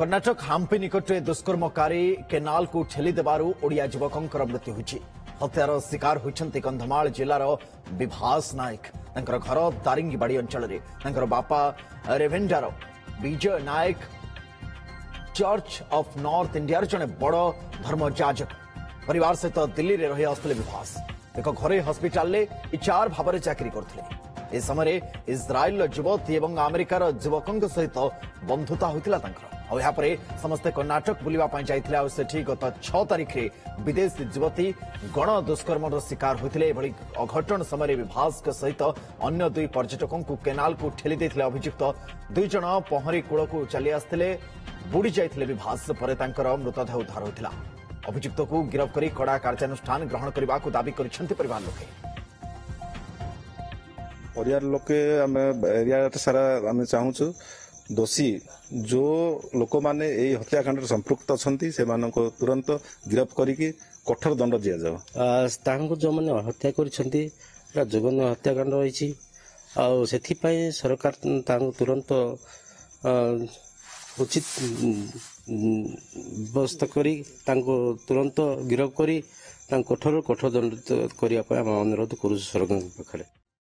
कर्णाटक हाम्पी निकटे दुष्कर्मकारी केनाल को ठेली देबारु ओडिया युवकंकर मृत्यु होइछि। हत्यार शिकार होइछन्ति कंधमाल जिल्लार विभास नायक। तांकर घर दारिंगीबाड़ी अंचल में बापा रेवेंडार विजय नायक चर्च ऑफ नॉर्थ इंडिया जड़े बड़ धर्मयाजक परिवार सहित दिल्ली में रही आसुले विभास एक घरे हस्पिटाल इचार भाव में चाकरी करते समय इस्राएल युवती और अमेरिकार युवकों सहित बंधुता होता समस्ते कर्णाटक बुलापी जाते सेठी गत 6 तारिख में विदेशी युवती गण दुष्कर्म शिकार होते अघटन समय विभास सहित अन्य 2 पर्यटकों को केनाल को ठेली देते अभियुक्त 2 जन पहरी कूल को चली आसते बुड़ी जाते विभास पर मृतदेह उद्धार होता। अभियुक्त को गिरफ्त कर कड़ा कार्यानुष्ठान ग्रहण करने को दाबी कर परिवार लोके परिवार लोके एरिया सारा आम चाहूँ दोषी जो लोक माने हत्याकांड संपृक्त अच्छा से तुरंत गिरफ्त करिकी कठोर दंड दि जाओ। जो मैंने हत्या कर जघन्य हत्याकांड रही सरकार तुरंत उचित व्यवस्था करी तुरंत गिरफ्त करी कठोर दंड करने अनुरोध करूँ सरकार पाखे।